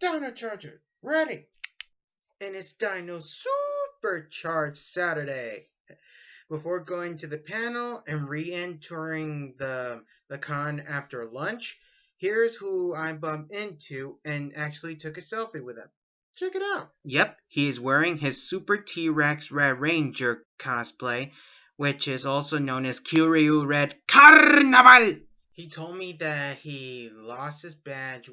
Dino Charger, ready! And it's Dino Supercharged Saturday. Before going to the panel and re-entering the con after lunch, here's who I bumped into and actually took a selfie with him. Check it out. Yep, he is wearing his Super T-Rex Red Ranger cosplay, which is also known as Kiryu Red Carnival. He told me that he lost his badge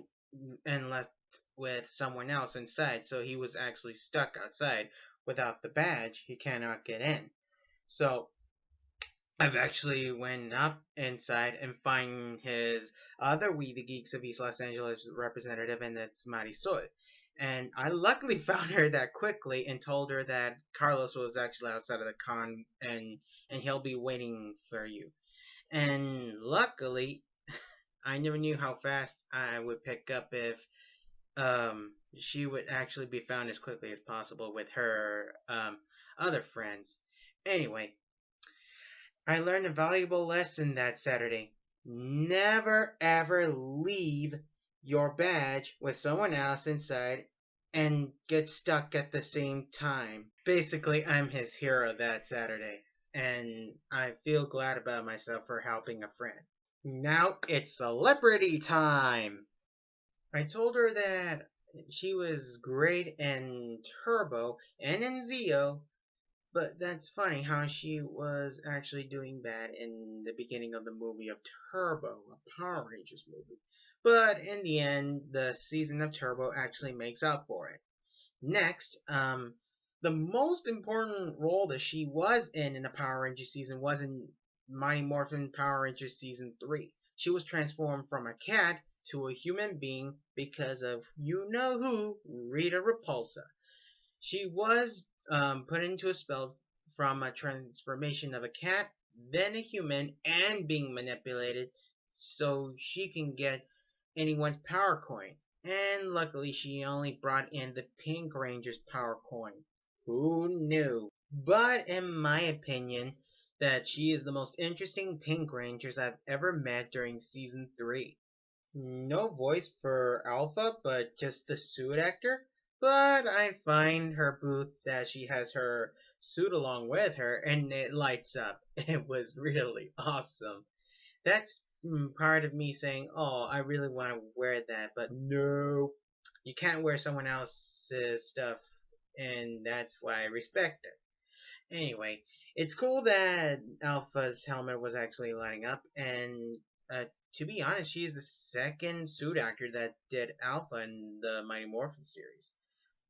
and left with someone else inside, so he was actually stuck outside. Without the badge, he cannot get in. So I've actually went up inside and find his other We the Geeks of East Los Angeles representative, and that's Marisol. And I luckily found her that quickly and told her that Carlos was actually outside of the con and he'll be waiting for you. And luckily, I never knew how fast I would pick up if she would actually be found as quickly as possible with her other friends. Anyway, I learned a valuable lesson that Saturday. Never ever leave your badge with someone else inside and get stuck at the same time. Basically, I'm his hero that Saturday, and I feel glad about myself for helping a friend. Now it's celebrity time! I told her that she was great in Turbo and in Zeo, but that's funny how she was actually doing bad in the beginning of the movie of Turbo, a Power Rangers movie. But in the end, the season of Turbo actually makes up for it. Next, the most important role that she was in the Power Rangers season was in Mighty Morphin Power Rangers season 3. She was transformed from a cat to a human being because of you know who, Rita Repulsa. She was put into a spell from a transformation of a cat, then a human, and being manipulated so she can get anyone's power coin. And luckily, she only brought in the Pink Ranger's power coin. Who knew? But in my opinion, that she is the most interesting Pink Rangers I've ever met during season 3. No voice for Alpha, but just the suit actor. But I find her booth that she has her suit along with her and it lights up. It was really awesome. That's part of me saying, oh, I really want to wear that, but no. You can't wear someone else's stuff, and that's why I respect her. Anyway, it's cool that Alpha's helmet was actually lighting up, and to be honest, she is the second suit actor that did Alpha in the Mighty Morphin series.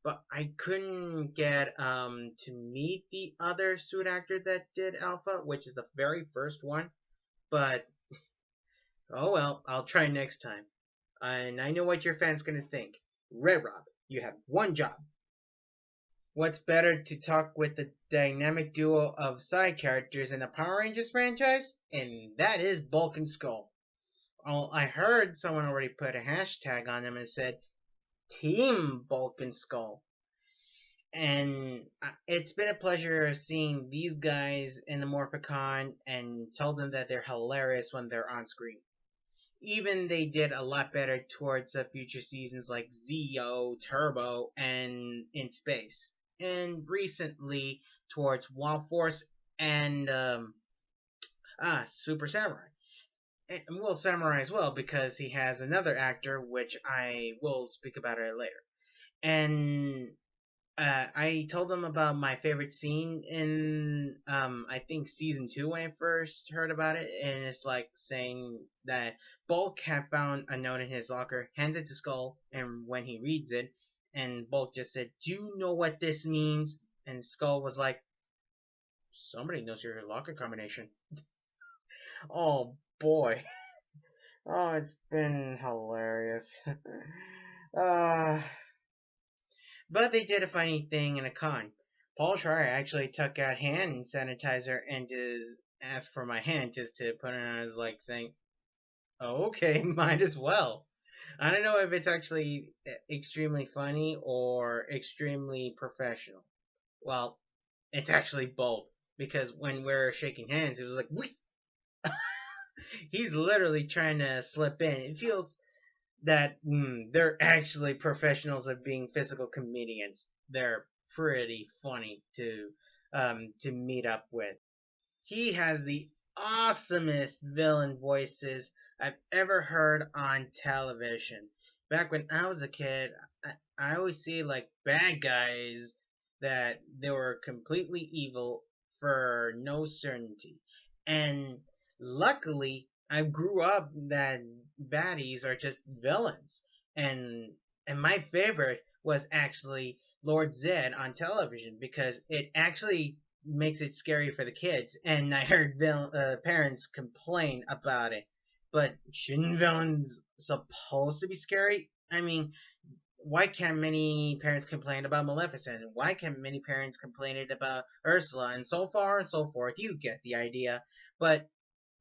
But I couldn't get to meet the other suit actor that did Alpha, which is the very first one. But oh well, I'll try next time. And I know what your fans gonna think. Red Rob, you have one job. What's better to talk with the dynamic duo of side characters in the Power Rangers franchise? And that is Bulk and Skull. Oh, I heard someone already put a hashtag on them and said Team Bulk and Skull. And it's been a pleasure seeing these guys in the Morphicon and tell them that they're hilarious when they're on screen. Even they did a lot better towards future seasons like Zeo, Turbo, and In Space. And recently towards Wild Force and Super Samurai. And Will Samurai as well because he has another actor which I will speak about it later. And I told them about my favorite scene in I think season 2 when I first heard about it, and it's like saying that Bulk had found a note in his locker, hands it to Skull, and when he reads it, and Bulk just said, "Do you know what this means?" And Skull was like, "Somebody knows your locker combination." Oh boy. Oh, it's been hilarious. uh But they did a funny thing in a con. Paul Schreier actually took out hand sanitizer and just asked for my hand just to put it on his leg, saying, oh, okay, might as well. I don't know if it's actually extremely funny or extremely professional. Well, it's actually both. Because when we're shaking hands, it was like, he's literally trying to slip in. It feels that they're actually professionals of being physical comedians. They're pretty funny to meet up with. He has the awesomest villain voices I've ever heard on television. Back when I was a kid, I always see like bad guys that they were completely evil for no certainty. And luckily, I grew up that baddies are just villains. And and my favorite was actually Lord Zed on television because it actually makes it scary for the kids. And I heard parents complain about it. But shouldn't villains supposed to be scary? I mean, why can't many parents complain about Maleficent? Why can't many parents complain about Ursula? And so far and so forth. You get the idea. But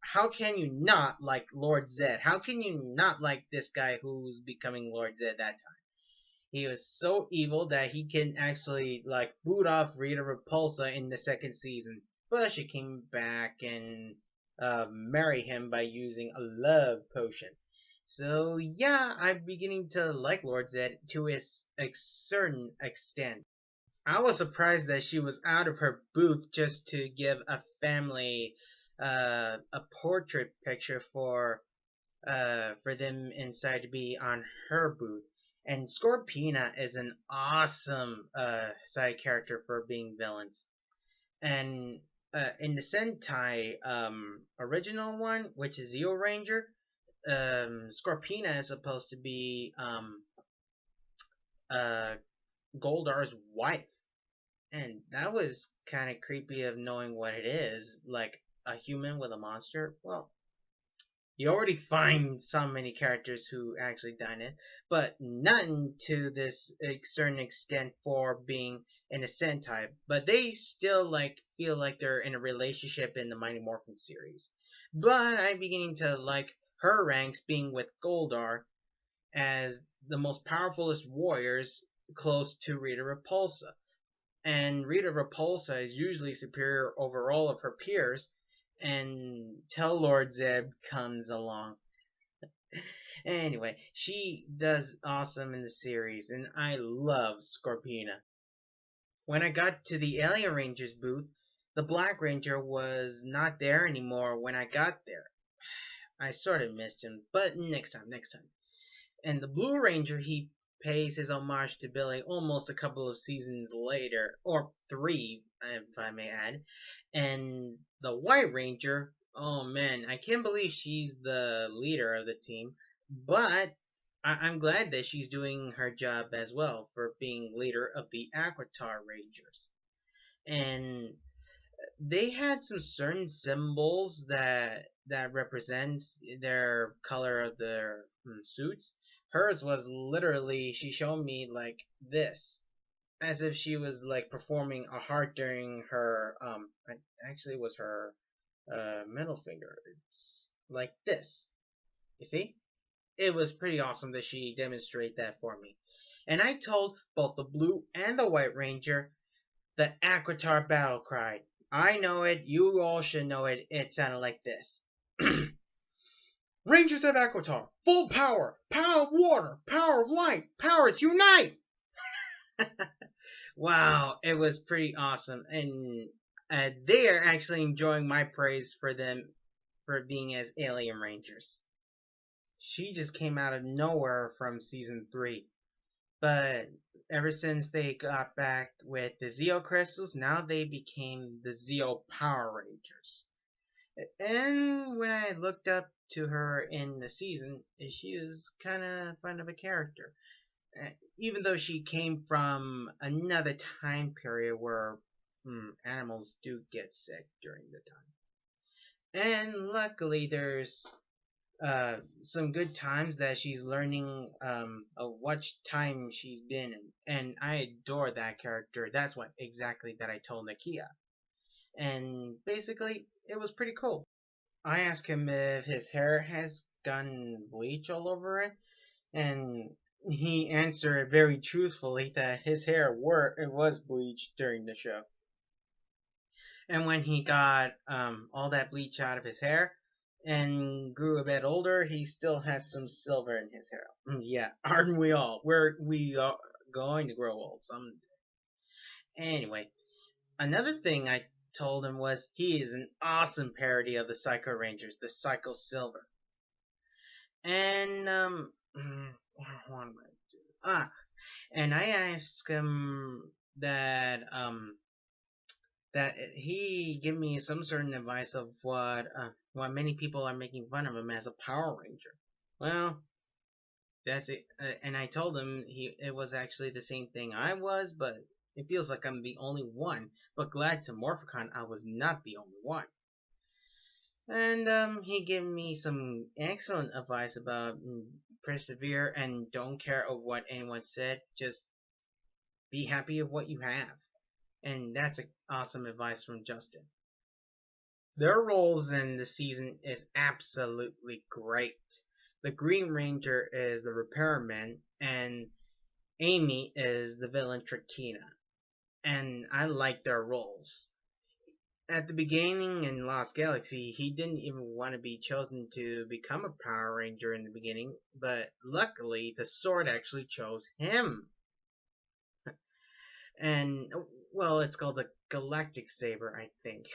how can you not like Lord Zed? How can you not like this guy who's becoming Lord Zed that time? He was so evil that he can actually like boot off Rita Repulsa in the second season. But she came back and marry him by using a love potion. So yeah, I'm beginning to like Lord Zed to a certain extent. I was surprised that she was out of her booth just to give a family a portrait picture for them inside to be on her booth. And Scorpina is an awesome side character for being villains. And in the Sentai original one, which is Zeo Ranger, Scorpina is supposed to be uh, Goldar's wife. And that was kind of creepy of knowing what it is, like a human with a monster. Well, you already find so many characters who actually done it, but none to this certain extent for being in a Sentai. But they still like feel like they're in a relationship in the Mighty Morphin series. But I'm beginning to like her ranks being with Goldar as the most powerfulest warriors close to Rita Repulsa. And Rita Repulsa is usually superior over all of her peers until Lord Zeb comes along. Anyway, she does awesome in the series, and I love Scorpina. When I got to the Alien Rangers booth, the Black Ranger was not there anymore when I got there. I sort of missed him, but next time. And the Blue Ranger, he pays his homage to Billy almost a couple of seasons later, or 3, if I may add. And the White Ranger, oh man, I can't believe she's the leader of the team, but I'm glad that she's doing her job as well for being leader of the Aquitar Rangers. And they had some certain symbols that represents their color of their suits. Hers was literally, she showed me like this, as if she was like performing a heart during her actually it was her middle finger. It's like this. You see? It was pretty awesome that she demonstrated that for me. And I told both the Blue and the White Ranger the Aquitar battle cry. I know it, you all should know it. It sounded like this. Rangers of Aquitar, full power, power of water, power of light, powers unite! Wow, it was pretty awesome. And they are actually enjoying my praise for them for being as Alien Rangers. She just came out of nowhere from season 3. But ever since they got back with the Zeo crystals, now they became the Zeo Power Rangers. And when I looked up to her in the season, she was kind of fun of a character. Even though she came from another time period where animals do get sick during the time. And luckily there's some good times that she's learning of what time she's been in. And I adore that character. That's what exactly that I told Nakia. And basically, it was pretty cool. I asked him if his hair has gotten bleach all over it, and he answered very truthfully that his hair was bleached during the show. And when he got all that bleach out of his hair, and grew a bit older, he still has some silver in his hair. Yeah, aren't we all? We are going to grow old someday. Anyway, another thing I told him was he is an awesome parody of the Psycho Rangers, the Psycho Silver. And what am I doing? And I asked him that he give me some certain advice of what many people are making fun of him as a Power Ranger. Well, that's it. And I told him it was actually the same thing I was, but it feels like I'm the only one. But glad to Morphicon, I was not the only one. And he gave me some excellent advice about persevere and don't care of what anyone said. Just be happy of what you have. And that's awesome advice from Justin. Their roles in the season is absolutely great. The Green Ranger is the repairman, and Amy is the villain Trakina. And I like their roles. At the beginning in Lost Galaxy, he didn't even want to be chosen to become a Power Ranger in the beginning, but luckily the sword actually chose him. And, well, it's called the Galactic Saber, I think.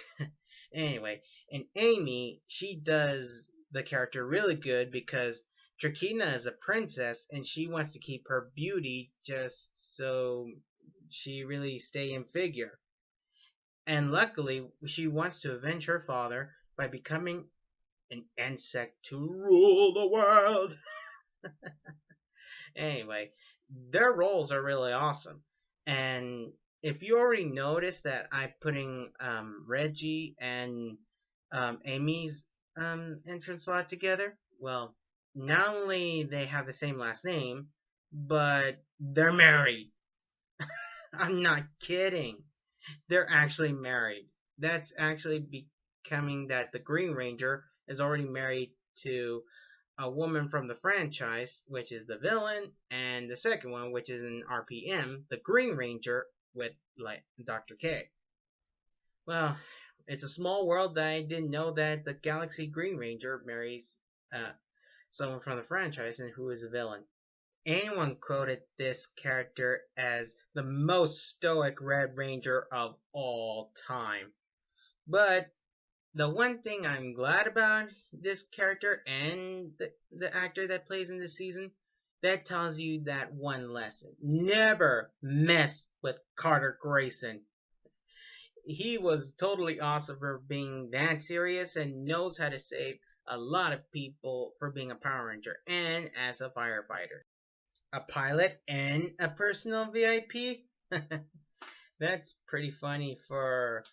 Anyway, and Amy, she does the character really good because Trakina is a princess and she wants to keep her beauty just so she really stay in figure. And luckily, she wants to avenge her father by becoming an insect to rule the world. Anyway, their roles are really awesome. And if you already noticed that I'm putting Reggie and Amy's entrance slot together, well, not only they have the same last name, but they're married. I'm not kidding. They're actually married. That's actually becoming that the Green Ranger is already married to a woman from the franchise, which is the villain, and the second one, which is in RPM, the Green Ranger with like Dr. K. Well, it's a small world that I didn't know that the Galaxy Green Ranger marries someone from the franchise and who is a villain. Anyone quoted this character as the most stoic Red Ranger of all time. But the one thing I'm glad about this character and the actor that plays in this season, that tells you that one lesson. Never mess with Carter Grayson. He was totally awesome for being that serious and knows how to save a lot of people for being a Power Ranger and as a firefighter. A pilot and a personal VIP? That's pretty funny for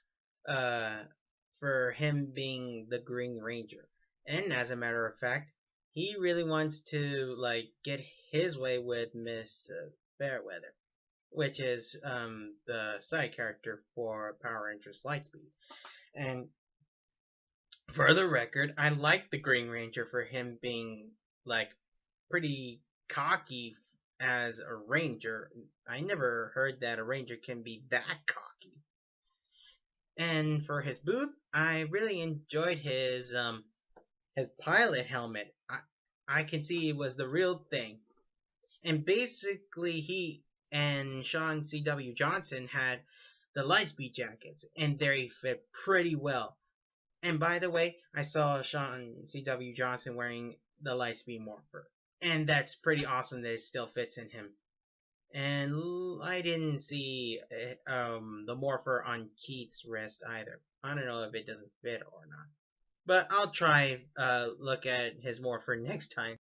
him being the Green Ranger. And as a matter of fact, he really wants to like get his way with Miss Fairweather, which is the side character for Power Rangers Lightspeed. And for the record, I like the Green Ranger for him being like pretty cocky as a ranger. I never heard that a ranger can be that cocky. And for his booth, I really enjoyed his pilot helmet. I can see it was the real thing. And basically, he and Sean C.W. Johnson had the Lightspeed jackets, and they fit pretty well. And by the way, I saw Sean C.W. Johnson wearing the Lightspeed Morpher. And that's pretty awesome that it still fits in him. And I didn't see the Morpher on Keith's wrist either. I don't know if it doesn't fit or not. But I'll try look at his Morpher next time.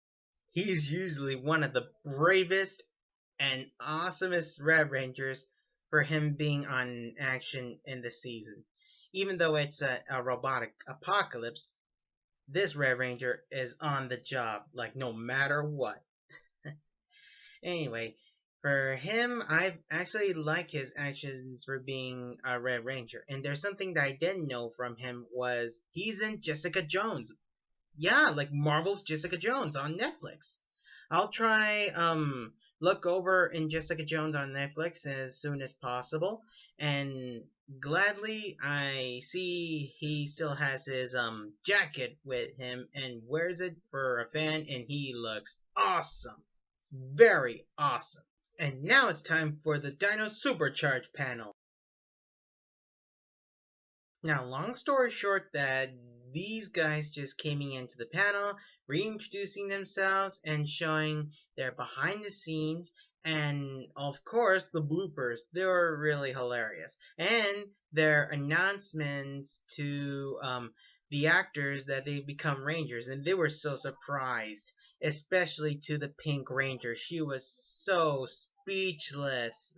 He's usually one of the bravest and awesomest Red Rangers for him being on action in the season. Even though it's a robotic apocalypse, this Red Ranger is on the job, like no matter what. Anyway, for him, I actually like his actions for being a Red Ranger. And there's something that I didn't know from him was he's in Jessica Jones. Yeah, like Marvel's Jessica Jones on Netflix. I'll try look over in Jessica Jones on Netflix as soon as possible and gladly I see he still has his jacket with him and wears it for a fan, and he looks awesome. Very awesome. And now it's time for the Dino Supercharged panel. Now, long story short, that these guys just came into the panel, reintroducing themselves and showing their behind the scenes, and of course the bloopers. They were really hilarious, and their announcements to the actors that they become Rangers, and they were so surprised, especially to the Pink Ranger. She was so speechless.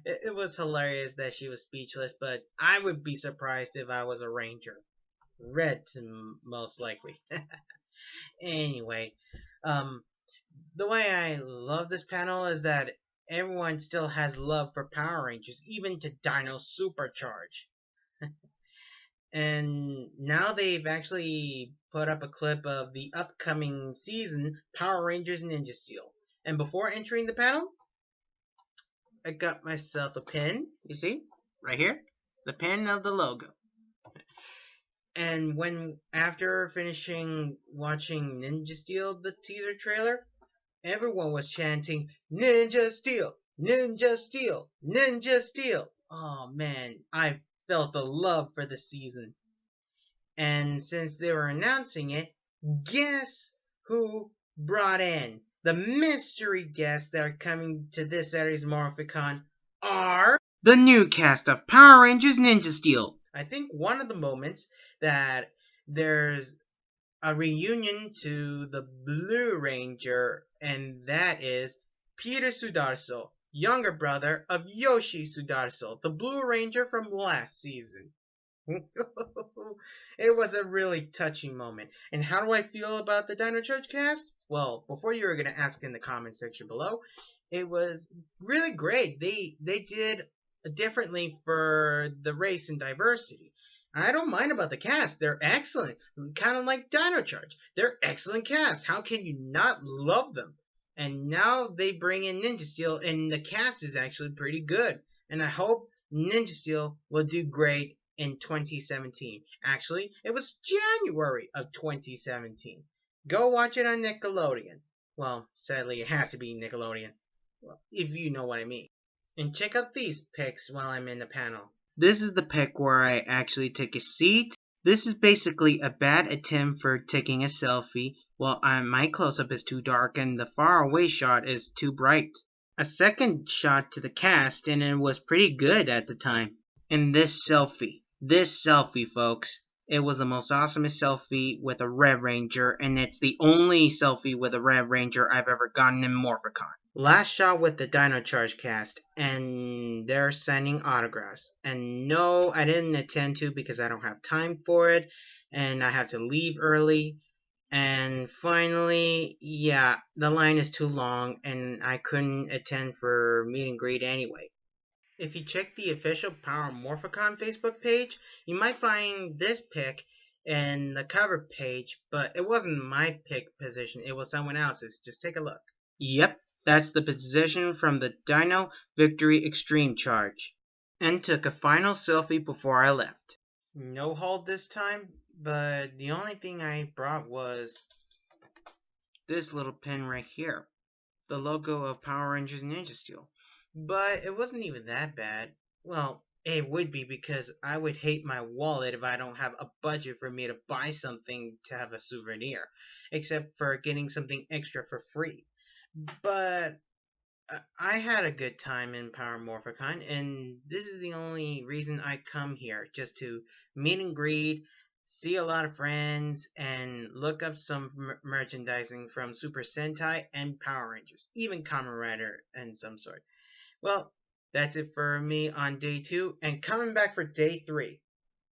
It was hilarious that she was speechless, but I would be surprised if I was a ranger. Red, most likely. Anyway, um, the way I love this panel is that everyone still has love for Power Rangers, even to Dino Supercharge. And now they've actually put up a clip of the upcoming season, Power Rangers Ninja Steel. And before entering the panel, I got myself a pin, you see, right here, the pin of the logo. And after finishing watching Ninja Steel, the teaser trailer, everyone was chanting, Ninja Steel, Ninja Steel, Ninja Steel. Oh man, I felt the love for the season. And since they were announcing it, guess who brought in? The mystery guests that are coming to this Saturday's Morphicon are the new cast of Power Rangers Ninja Steel. I think one of the moments that there's a reunion to the Blue Ranger, and that is Peter Sudarso, younger brother of Yoshi Sudarso, the Blue Ranger from last season. It was a really touching moment. And how do I feel about the Dino Church cast? Well, before you were going to ask in the comment section below, it was really great. They did differently for the race and diversity. I don't mind about the cast. They're excellent. Kind of like Dino Charge. They're excellent cast. How can you not love them? And now they bring in Ninja Steel, and the cast is actually pretty good. And I hope Ninja Steel will do great in 2017. Actually, it was January of 2017. Go watch it on Nickelodeon. Well, sadly, it has to be Nickelodeon. Well, if you know what I mean. And check out these pics while I'm in the panel. This is the pic where I actually take a seat. This is basically a bad attempt for taking a selfie, while my close-up is too dark and the far away shot is too bright. A second shot to the cast, and it was pretty good at the time. And this selfie, folks, it was the most awesomest selfie with a Red Ranger, and it's the only selfie with a Red Ranger I've ever gotten in Morphicon. Last shot with the Dino Charge cast, and they're signing autographs. And no, I didn't attend to because I don't have time for it, and I have to leave early. And finally, yeah, the line is too long, and I couldn't attend for meet and greet anyway. If you check the official Power Morphicon Facebook page, you might find this pic in the cover page, but it wasn't my pic position, it was someone else's. Just take a look. Yep, that's the position from the Dino Victory Extreme Charge. And took a final selfie before I left. No hold this time, but the only thing I brought was this little pin right here. The logo of Power Rangers Ninja Steel. But it wasn't even that bad. Well, it would be because I would hate my wallet if I don't have a budget for me to buy something to have a souvenir, except for getting something extra for free. But I had a good time in Power Morphicon, and this is the only reason I come here, just to meet and greet, see a lot of friends, and look up some merchandising from Super Sentai and Power Rangers, even Kamen Rider and some sort. Well, that's it for me on day 2, and coming back for day 3.